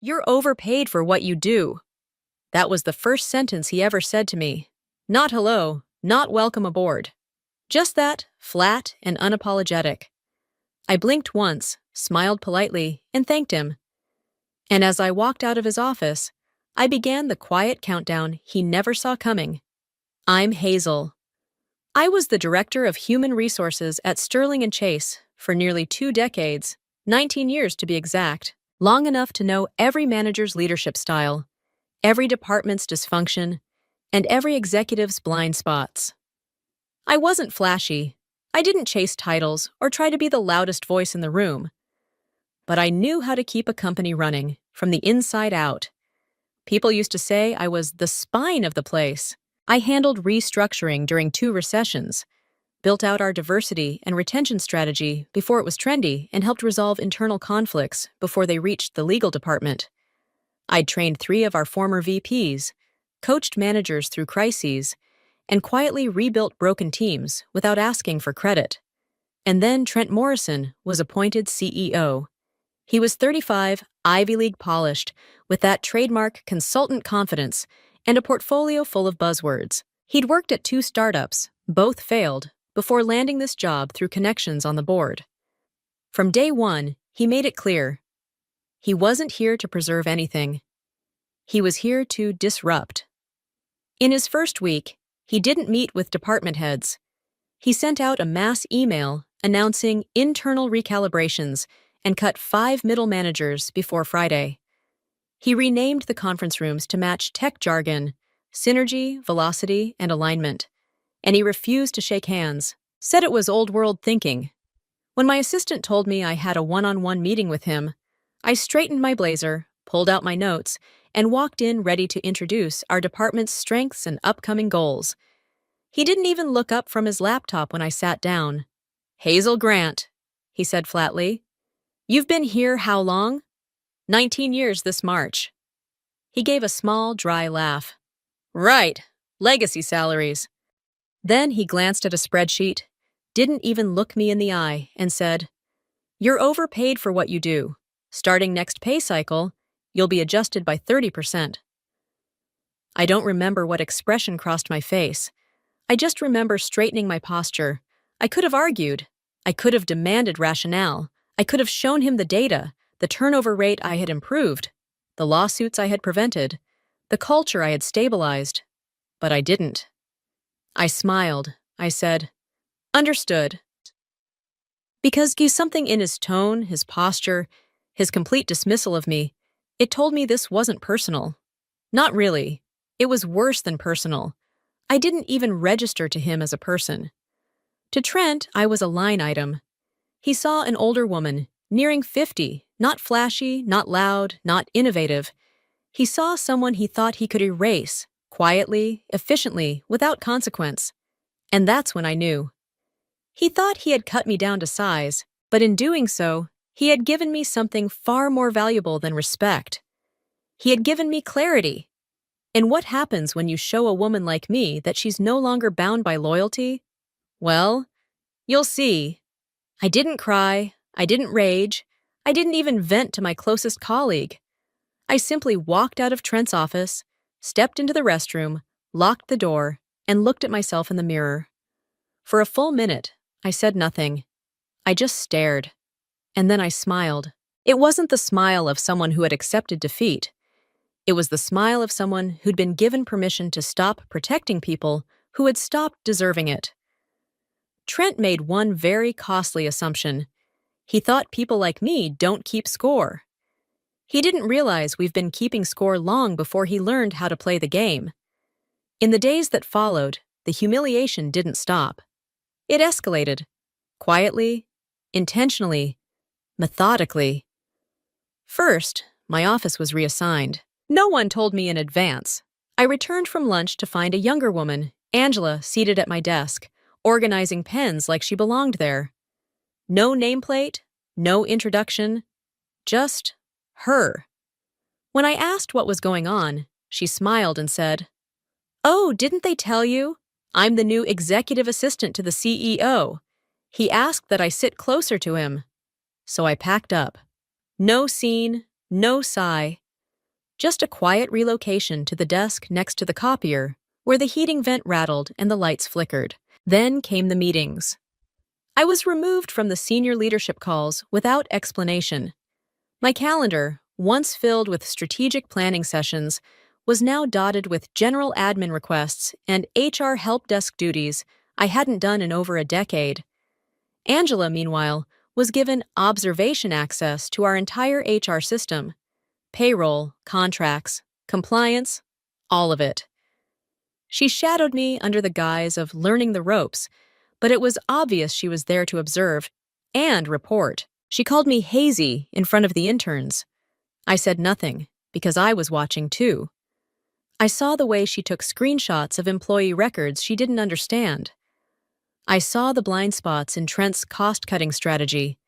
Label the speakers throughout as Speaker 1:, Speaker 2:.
Speaker 1: You're overpaid for what you do. That was the first sentence he ever said to me. Not hello, not welcome aboard. Just that, flat and unapologetic. I blinked once, smiled politely, and thanked him. And as I walked out of his office, I began the quiet countdown he never saw coming. I'm Hazel. I was the director of human resources at Sterling and Chase for nearly 2 decades, 19 years to be exact, long enough to know every manager's leadership style, every department's dysfunction, and every executive's blind spots. I wasn't flashy. I didn't chase titles or try to be the loudest voice in the room. But I knew how to keep a company running from the inside out. People used to say I was the spine of the place. I handled restructuring during 2 recessions, built out our diversity and retention strategy before it was trendy, and helped resolve internal conflicts before they reached the legal department. I'd trained 3 of our former VPs, coached managers through crises, and quietly rebuilt broken teams without asking for credit. And then Trent Morrison was appointed CEO. He was 35, Ivy League polished, with that trademark consultant confidence and a portfolio full of buzzwords. He'd worked at 2 startups, both failed, before landing this job through connections on the board. From day one, he made it clear. He wasn't here to preserve anything. He was here to disrupt. In his first week, he didn't meet with department heads. He sent out a mass email announcing internal recalibrations and cut 5 middle managers before Friday. He renamed the conference rooms to match tech jargon, synergy, velocity, and alignment. And he refused to shake hands, said it was old-world thinking. When my assistant told me I had a one-on-one meeting with him, I straightened my blazer, pulled out my notes, and walked in ready to introduce our department's strengths and upcoming goals. He didn't even look up from his laptop when I sat down. "Hazel Grant," he said flatly. "You've been here how long?" 19 years this March. He gave a small, dry laugh. "Right, legacy salaries." Then he glanced at a spreadsheet, didn't even look me in the eye, and said, "You're overpaid for what you do. Starting next pay cycle, you'll be adjusted by 30%. I don't remember what expression crossed my face. I just remember straightening my posture. I could have argued. I could have demanded rationale. I could have shown him the data, the turnover rate I had improved, the lawsuits I had prevented, the culture I had stabilized. But I didn't. I smiled. I said, "Understood." Because something in his tone, his posture, his complete dismissal of me, it told me this wasn't personal. Not really. It was worse than personal. I didn't even register to him as a person. To Trent, I was a line item. He saw an older woman, nearing 50, not flashy, not loud, not innovative. He saw someone he thought he could erase, quietly, efficiently, without consequence. And that's when I knew. He thought he had cut me down to size, but in doing so, he had given me something far more valuable than respect. He had given me clarity. And what happens when you show a woman like me that she's no longer bound by loyalty? Well, you'll see. I didn't cry. I didn't rage. I didn't even vent to my closest colleague. I simply walked out of Trent's office, stepped into the restroom, locked the door, and looked at myself in the mirror. For a full minute, I said nothing. I just stared. And then I smiled. It wasn't the smile of someone who had accepted defeat. It was the smile of someone who'd been given permission to stop protecting people who had stopped deserving it. Trent made one very costly assumption. He thought people like me don't keep score. He didn't realize we've been keeping score long before he learned how to play the game. In the days that followed, the humiliation didn't stop. It escalated. Quietly, intentionally, methodically. First, my office was reassigned. No one told me in advance. I returned from lunch to find a younger woman, Angela, seated at my desk, organizing pens like she belonged there. No nameplate, no introduction, just her. When I asked what was going on, she smiled and said, "Oh, didn't they tell you? I'm the new executive assistant to the CEO. He asked that I sit closer to him." So I packed up. No scene, no sigh, Just a quiet relocation to the desk next to the copier, where the heating vent rattled and the lights flickered. Then came the meetings. I was removed from the senior leadership calls without explanation. My calendar, once filled with strategic planning sessions, was now dotted with general admin requests and HR help desk duties I hadn't done in over a decade. Angela, meanwhile, was given observation access to our entire HR system. Payroll, contracts, compliance, all of it. She shadowed me under the guise of learning the ropes, but it was obvious she was there to observe and report. She called me hazy in front of the interns. I said nothing, because I was watching too. I saw the way she took screenshots of employee records she didn't understand. I saw the blind spots in Trent's cost-cutting strategy,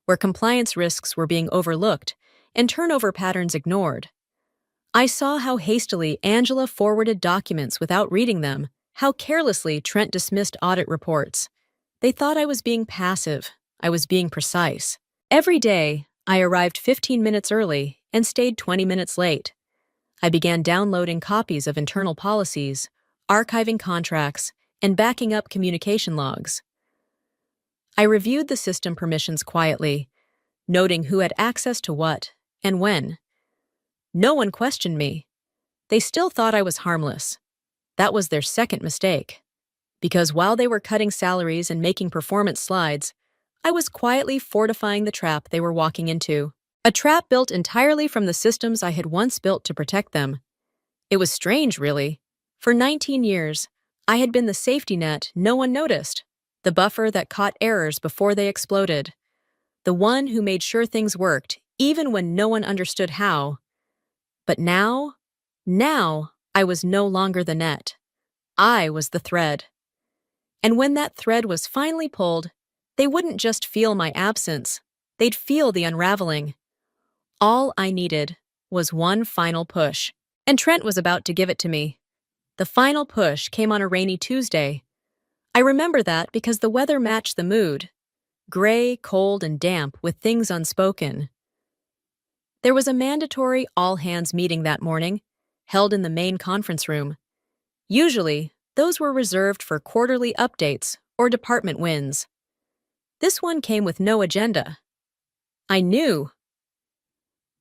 Speaker 1: where compliance risks were being overlooked and turnover patterns ignored. I saw how hastily Angela forwarded documents without reading them, how carelessly Trent dismissed audit reports. They thought I was being passive. I was being precise. Every day, I arrived 15 minutes early and stayed 20 minutes late. I began downloading copies of internal policies, archiving contracts, and backing up communication logs. I reviewed the system permissions quietly, noting who had access to what and when. No one questioned me. They still thought I was harmless. That was their second mistake. Because while they were cutting salaries and making performance slides, I was quietly fortifying the trap they were walking into. A trap built entirely from the systems I had once built to protect them. It was strange, really. For 19 years, I had been the safety net no one noticed, the buffer that caught errors before they exploded, the one who made sure things worked, even when no one understood how. But now I was no longer the net. I was the thread. And when that thread was finally pulled, they wouldn't just feel my absence, they'd feel the unraveling. All I needed was one final push, and Trent was about to give it to me. The final push came on a rainy Tuesday. I remember that because the weather matched the mood. Gray, cold, and damp with things unspoken. There was a mandatory all-hands meeting that morning, held in the main conference room. Usually, those were reserved for quarterly updates or department wins. This one came with no agenda. I knew.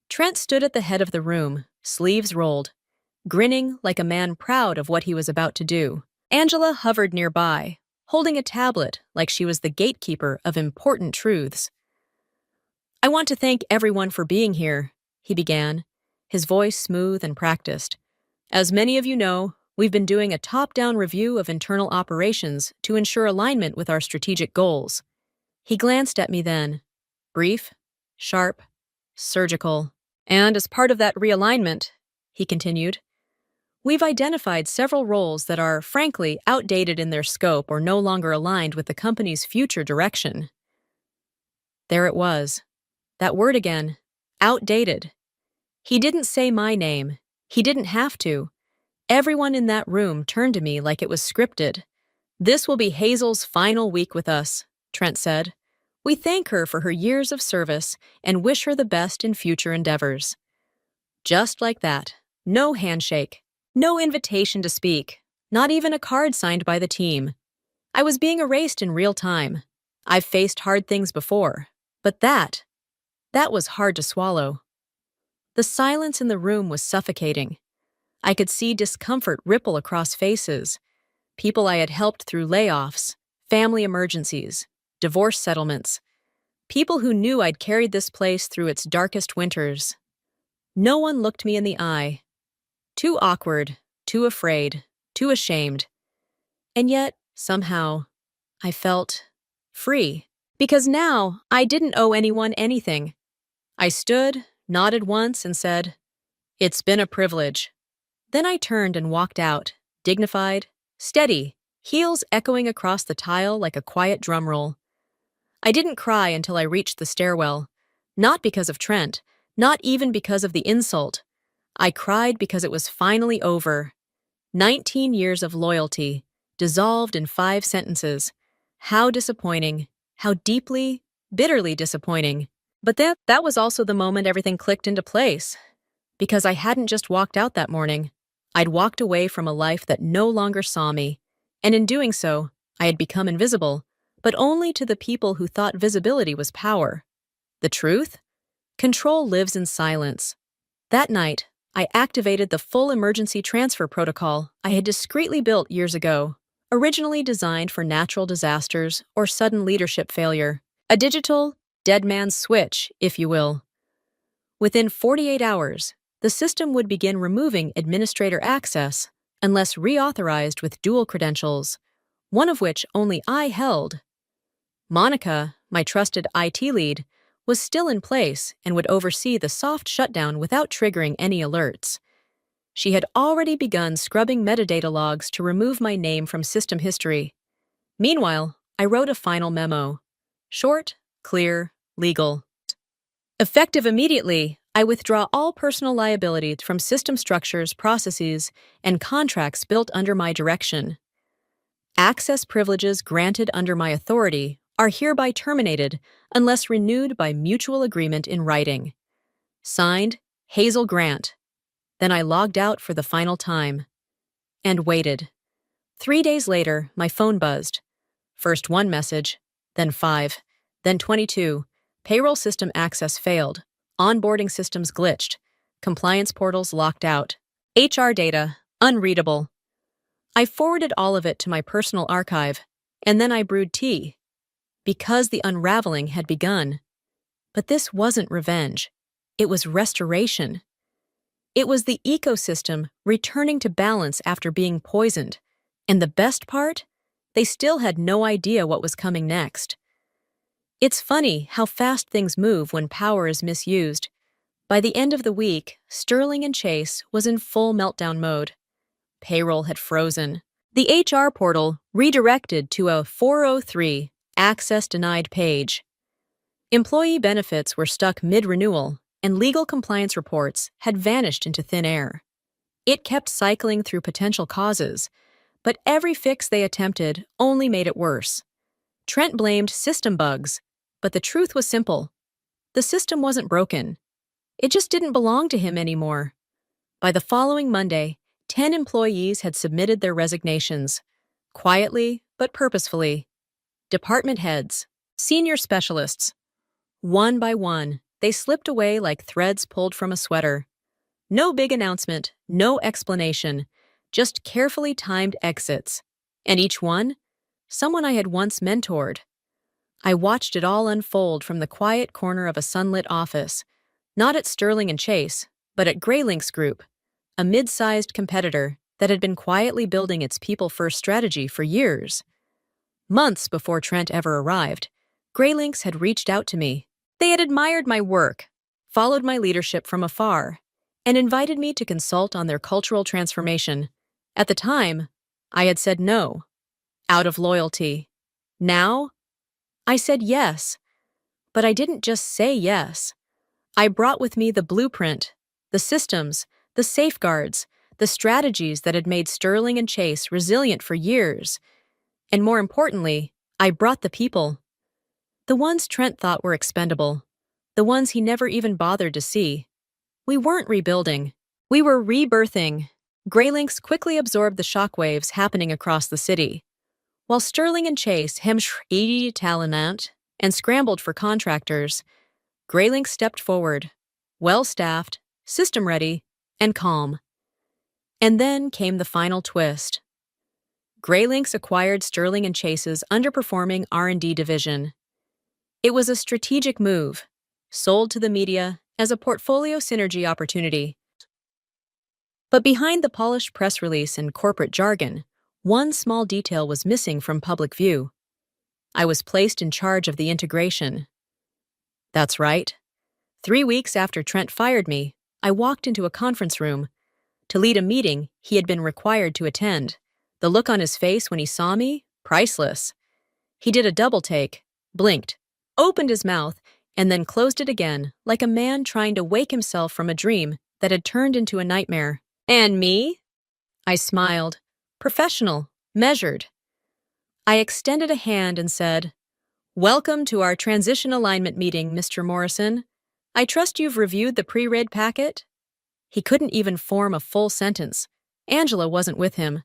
Speaker 1: Trent stood at the head of the room, sleeves rolled, grinning like a man proud of what he was about to do. Angela hovered nearby, holding a tablet like she was the gatekeeper of important truths. "I want to thank everyone for being here," he began, his voice smooth and practiced. "As many of you know, we've been doing a top-down review of internal operations to ensure alignment with our strategic goals." He glanced at me then, brief, sharp, surgical. "And as part of that realignment," he continued, "we've identified several roles that are, frankly, outdated in their scope or no longer aligned with the company's future direction." There it was. That word again. Outdated. He didn't say my name. He didn't have to. Everyone in that room turned to me like it was scripted. "This will be Hazel's final week with us," Trent said. "We thank her for her years of service and wish her the best in future endeavors." Just like that. No handshake. No invitation to speak. Not even a card signed by the team. I was being erased in real time. I've faced hard things before. But that was hard to swallow. The silence in the room was suffocating. I could see discomfort ripple across faces. People I had helped through layoffs, family emergencies, divorce settlements. People who knew I'd carried this place through its darkest winters. No one looked me in the eye. Too awkward, too afraid, too ashamed. And yet, somehow, I felt free. Because now I didn't owe anyone anything. I stood, nodded once, and said, "It's been a privilege." Then I turned and walked out, dignified, steady, heels echoing across the tile like a quiet drum roll. I didn't cry until I reached the stairwell, not because of Trent, not even because of the insult. I cried because it was finally over. 19 years of loyalty, dissolved in 5 sentences. How disappointing, how deeply, bitterly disappointing. But that was also the moment everything clicked into place. Because I hadn't just walked out that morning. I'd walked away from a life that no longer saw me, and in doing so, I had become invisible, but only to the people who thought visibility was power. The truth? Control lives in silence. That night, I activated the full emergency transfer protocol I had discreetly built years ago, originally designed for natural disasters or sudden leadership failure. A digital, dead man's switch, if you will. Within 48 hours, the system would begin removing administrator access unless reauthorized with dual credentials, one of which only I held. Monica, my trusted IT lead, was still in place and would oversee the soft shutdown without triggering any alerts. She had already begun scrubbing metadata logs to remove my name from system history. Meanwhile, I wrote a final memo. Short, clear, legal. Effective immediately, I withdraw all personal liability from system structures, processes, and contracts built under my direction. Access privileges granted under my authority are hereby terminated unless renewed by mutual agreement in writing. Signed, Hazel Grant. Then I logged out for the final time. And waited. 3 days later, my phone buzzed. First 1 message, then 5, then 22. Payroll system access failed. Onboarding systems glitched. Compliance portals locked out. HR data, unreadable. I forwarded all of it to my personal archive, and then I brewed tea. Because the unraveling had begun. But this wasn't revenge. It was restoration. It was the ecosystem returning to balance after being poisoned. And the best part? They still had no idea what was coming next. It's funny how fast things move when power is misused. By the end of the week, Sterling and Chase was in full meltdown mode. Payroll had frozen. The HR portal redirected to a 403 access denied page. Employee benefits were stuck mid-renewal, and legal compliance reports had vanished into thin air. It kept cycling through potential causes, but every fix they attempted only made it worse. Trent blamed system bugs, but the truth was simple. The system wasn't broken. It just didn't belong to him anymore. By the following Monday, 10 employees had submitted their resignations, quietly but purposefully. Department heads, senior specialists. One by one, they slipped away like threads pulled from a sweater. No big announcement, no explanation, just carefully timed exits. And each one, someone I had once mentored. I watched it all unfold from the quiet corner of a sunlit office, not at Sterling and Chase, but at Greylinks Group, a mid-sized competitor that had been quietly building its people-first strategy for years. Months before Trent ever arrived, Greylinks had reached out to me. They had admired my work, followed my leadership from afar, and invited me to consult on their cultural transformation. At the time, I had said no, out of loyalty. Now, I said yes, but I didn't just say yes. I brought with me the blueprint, the systems, the safeguards, the strategies that had made Sterling and Chase resilient for years. And more importantly, I brought the people. The ones Trent thought were expendable. The ones he never even bothered to see. We weren't rebuilding. We were rebirthing. Greylinks quickly absorbed the shockwaves happening across the city. While Sterling and Chase hemmed talent and scrambled for contractors, Greylinks stepped forward, well-staffed, system-ready, and calm. And then came the final twist. Greylinks acquired Sterling and Chase's underperforming R&D division. It was a strategic move, sold to the media as a portfolio synergy opportunity. But behind the polished press release and corporate jargon, one small detail was missing from public view. I was placed in charge of the integration. That's right. 3 weeks after Trent fired me, I walked into a conference room to lead a meeting he had been required to attend. The look on his face when he saw me, priceless. He did a double take, blinked, opened his mouth, and then closed it again, like a man trying to wake himself from a dream that had turned into a nightmare. And me? I smiled, professional, measured. I extended a hand and said, "Welcome to our transition alignment meeting, Mr. Morrison. I trust you've reviewed the pre-read packet?" He couldn't even form a full sentence. Angela wasn't with him.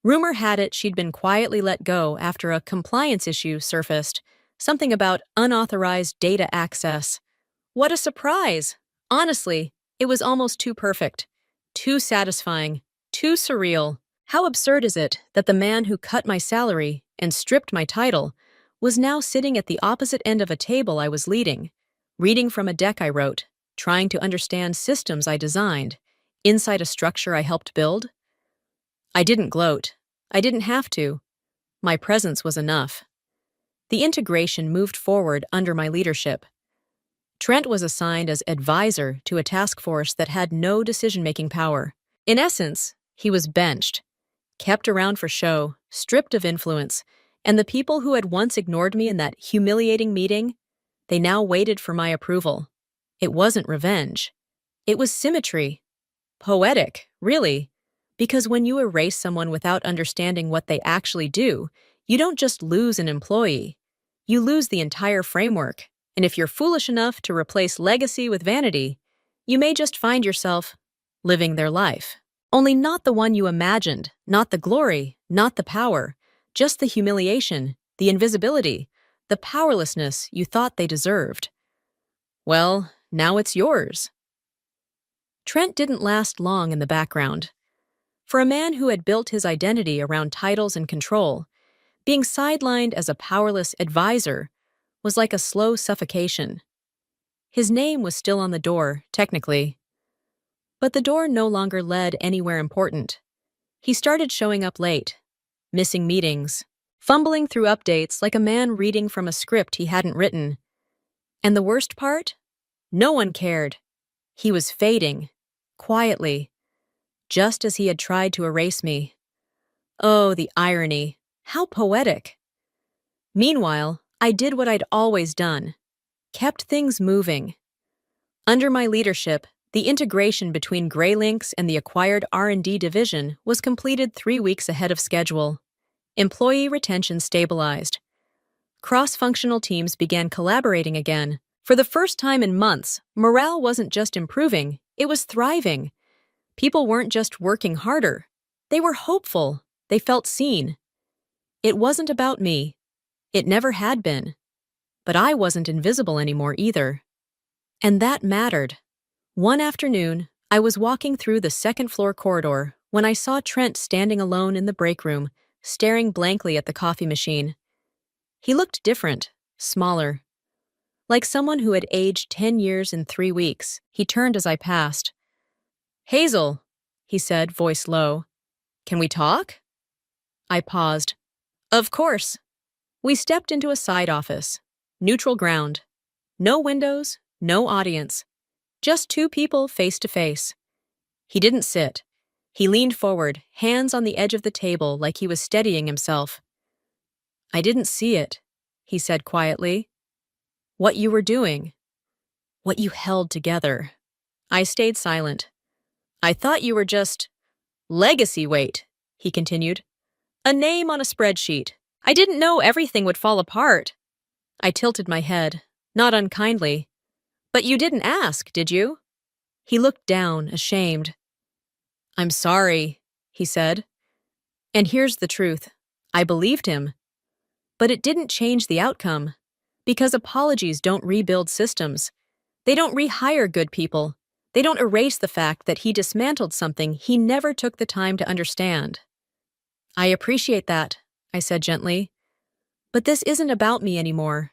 Speaker 1: Rumor had it she'd been quietly let go after a compliance issue surfaced, something about unauthorized data access. What a surprise! Honestly, it was almost too perfect, too satisfying, too surreal. How absurd is it that the man who cut my salary and stripped my title was now sitting at the opposite end of a table I was leading, reading from a deck I wrote, trying to understand systems I designed, inside a structure I helped build? I didn't gloat. I didn't have to. My presence was enough. The integration moved forward under my leadership. Trent was assigned as advisor to a task force that had no decision-making power. In essence, he was benched, kept around for show, stripped of influence, and the people who had once ignored me in that humiliating meeting, they now waited for my approval. It wasn't revenge. It was symmetry. Poetic, really. Because when you erase someone without understanding what they actually do, you don't just lose an employee. You lose the entire framework. And if you're foolish enough to replace legacy with vanity, you may just find yourself living their life. Only not the one you imagined, not the glory, not the power, just the humiliation, the invisibility, the powerlessness you thought they deserved. Well, now it's yours. Trent didn't last long in the background. For a man who had built his identity around titles and control, being sidelined as a powerless advisor was like a slow suffocation. His name was still on the door, technically. But the door no longer led anywhere important. He started showing up late, missing meetings, fumbling through updates like a man reading from a script he hadn't written. And the worst part? No one cared. He was fading, quietly, just as he had tried to erase me. Oh, the irony. How poetic. Meanwhile, I did what I'd always done. Kept things moving. Under my leadership, the integration between Greylinks and the acquired R&D division was completed 3 weeks ahead of schedule. Employee retention stabilized. Cross-functional teams began collaborating again. For the first time in months, morale wasn't just improving, it was thriving. People weren't just working harder. They were hopeful. They felt seen. It wasn't about me. It never had been. But I wasn't invisible anymore either. And that mattered. One afternoon, I was walking through the second-floor corridor when I saw Trent standing alone in the break room, staring blankly at the coffee machine. He looked different, smaller. Like someone who had aged 10 years in 3 weeks, he turned as I passed. "Hazel," he said, voice low. "Can we talk?" I paused. "Of course." We stepped into a side office. Neutral ground. No windows, no audience. Just 2 people face to face. He didn't sit. He leaned forward, hands on the edge of the table like he was steadying himself. "I didn't see it," he said quietly. "What you were doing. What you held together." I stayed silent. "I thought you were just legacy weight," he continued. "A name on a spreadsheet. I didn't know everything would fall apart." I tilted my head, not unkindly. "But you didn't ask, did you?" He looked down, ashamed. "I'm sorry," he said. And here's the truth. I believed him. But it didn't change the outcome. Because apologies don't rebuild systems. They don't rehire good people. They don't erase the fact that he dismantled something he never took the time to understand. "I appreciate that," I said gently. "But this isn't about me anymore.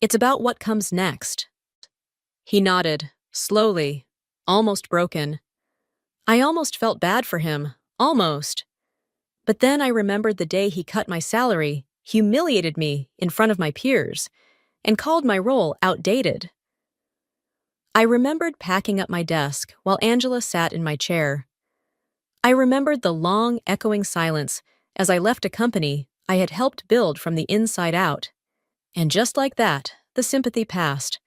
Speaker 1: It's about what comes next." He nodded, slowly, almost broken. I almost felt bad for him, almost. But then I remembered the day he cut my salary, humiliated me in front of my peers, and called my role outdated. I remembered packing up my desk while Angela sat in my chair. I remembered the long, echoing silence as I left a company I had helped build from the inside out. And just like that, the sympathy passed.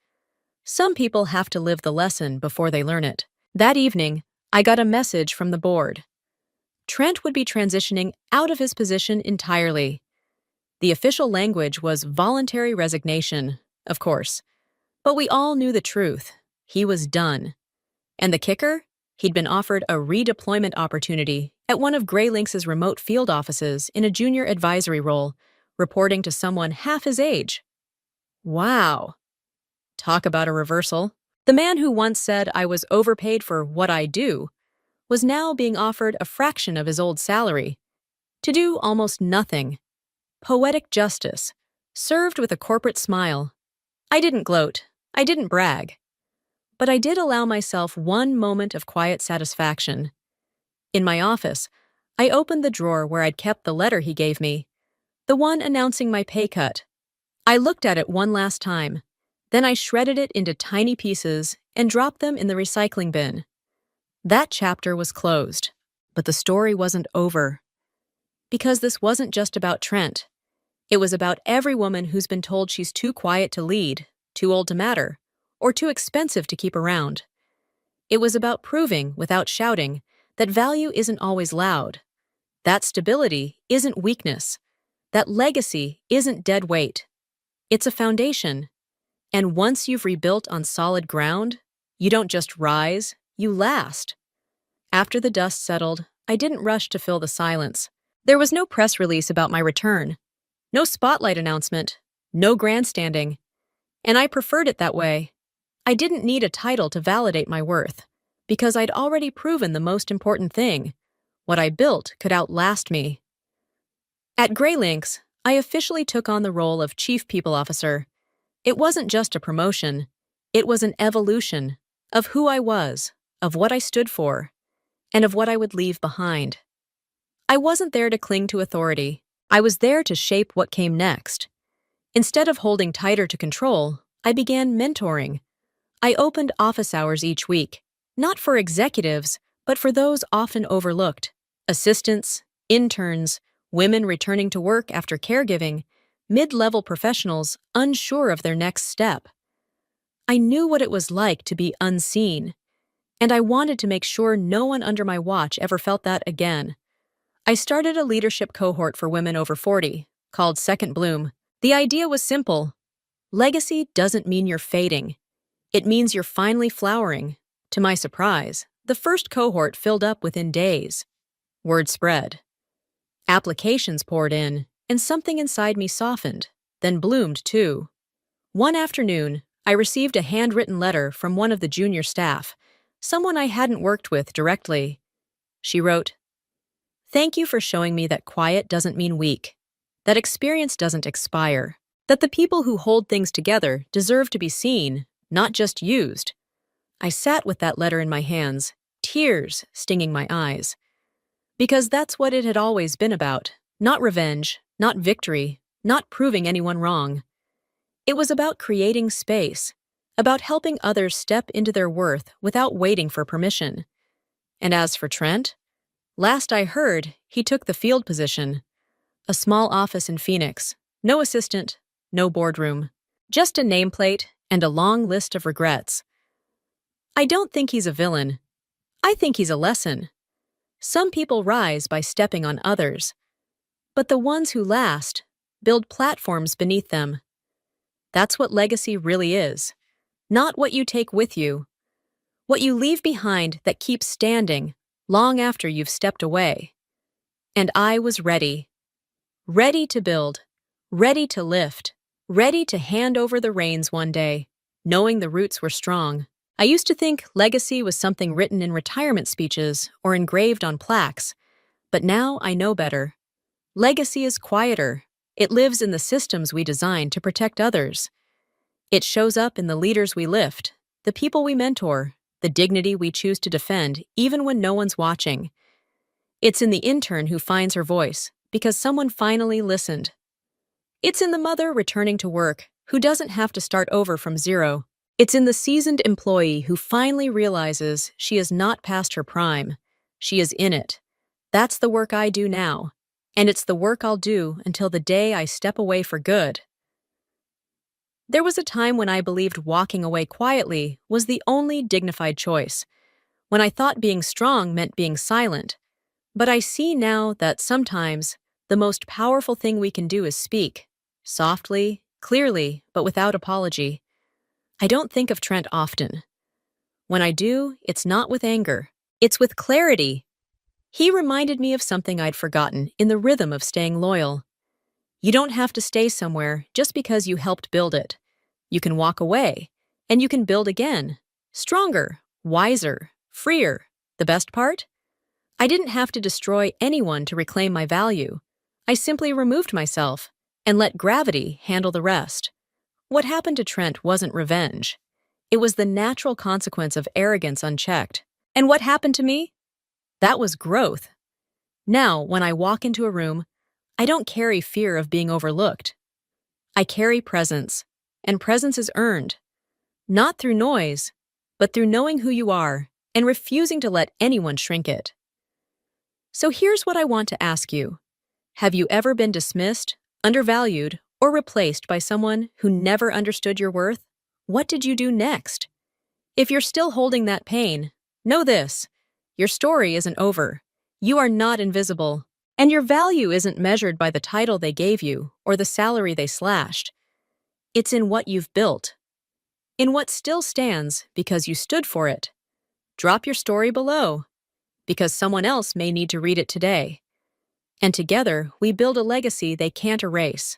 Speaker 1: Some people have to live the lesson before they learn it. That evening, I got a message from the board. Trent would be transitioning out of his position entirely. The official language was voluntary resignation, of course. But we all knew the truth. He was done. And the kicker? He'd been offered a redeployment opportunity at one of Gray Lynx's remote field offices in a junior advisory role, reporting to someone half his age. Wow. Talk about a reversal. The man who once said I was overpaid for what I do was now being offered a fraction of his old salary to do almost nothing. Poetic justice, served with a corporate smile. I didn't gloat. I didn't brag. But I did allow myself one moment of quiet satisfaction. In my office, I opened the drawer where I'd kept the letter he gave me, the one announcing my pay cut. I looked at it one last time. Then I shredded it into tiny pieces and dropped them in the recycling bin. That chapter was closed, but the story wasn't over. Because this wasn't just about Trent. It was about every woman who's been told she's too quiet to lead, too old to matter, or too expensive to keep around. It was about proving, without shouting, that value isn't always loud, that stability isn't weakness, that legacy isn't dead weight. It's a foundation. And once you've rebuilt on solid ground, you don't just rise, you last. After the dust settled, I didn't rush to fill the silence. There was no press release about my return, no spotlight announcement, no grandstanding. And I preferred it that way. I didn't need a title to validate my worth, because I'd already proven the most important thing. What I built could outlast me. At Gray Lynx, I officially took on the role of Chief People Officer. It wasn't just a promotion. It was an evolution of who I was, of what I stood for, and of what I would leave behind. I wasn't there to cling to authority. I was there to shape what came next. Instead of holding tighter to control, I began mentoring. I opened office hours each week, not for executives, but for those often overlooked: assistants, interns, women returning to work after caregiving, mid-level professionals unsure of their next step. I knew what it was like to be unseen, and I wanted to make sure no one under my watch ever felt that again. I started a leadership cohort for women over 40, called Second Bloom. The idea was simple. Legacy doesn't mean you're fading. It means you're finally flowering. To my surprise, the first cohort filled up within days. Word spread. Applications poured in, and something inside me softened, then bloomed too. One afternoon, I received a handwritten letter from one of the junior staff, someone I hadn't worked with directly. She wrote, "Thank you for showing me that quiet doesn't mean weak, that experience doesn't expire, that the people who hold things together deserve to be seen, not just used." I sat with that letter in my hands, tears stinging my eyes. Because that's what it had always been about. Not revenge, not victory, not proving anyone wrong. It was about creating space, about helping others step into their worth without waiting for permission. And as for Trent, last I heard, he took the field position. A small office in Phoenix, no assistant, no boardroom, just a nameplate and a long list of regrets. I don't think he's a villain. I think he's a lesson. Some people rise by stepping on others, but the ones who last build platforms beneath them. That's what legacy really is. Not what you take with you. What you leave behind that keeps standing long after you've stepped away. And I was ready. Ready to build. Ready to lift. Ready to hand over the reins one day, knowing the roots were strong. I used to think legacy was something written in retirement speeches or engraved on plaques, but now I know better. Legacy is quieter. It lives in the systems we design to protect others. It shows up in the leaders we lift, the people we mentor, the dignity we choose to defend even when no one's watching. It's in the intern who finds her voice because someone finally listened. It's in the mother returning to work who doesn't have to start over from zero. It's in the seasoned employee who finally realizes she is not past her prime. She is in it. That's the work I do now, and it's the work I'll do until the day I step away for good. There was a time when I believed walking away quietly was the only dignified choice, when I thought being strong meant being silent. But I see now that sometimes the most powerful thing we can do is speak, softly, clearly, but without apology. I don't think of Trent often. When I do, it's not with anger. It's with clarity. He reminded me of something I'd forgotten in the rhythm of staying loyal. You don't have to stay somewhere just because you helped build it. You can walk away, and you can build again. Stronger, wiser, freer. The best part? I didn't have to destroy anyone to reclaim my value. I simply removed myself and let gravity handle the rest. What happened to Trent wasn't revenge. It was the natural consequence of arrogance unchecked. And what happened to me? That was growth. Now, when I walk into a room, I don't carry fear of being overlooked. I carry presence, and presence is earned, not through noise, but through knowing who you are and refusing to let anyone shrink it. So here's what I want to ask you. Have you ever been dismissed, undervalued, or replaced by someone who never understood your worth? What did you do next? If you're still holding that pain, know this. Your story isn't over. You are not invisible. And your value isn't measured by the title they gave you or the salary they slashed. It's in what you've built. In what still stands because you stood for it. Drop your story below, because someone else may need to read it today. And together, we build a legacy they can't erase.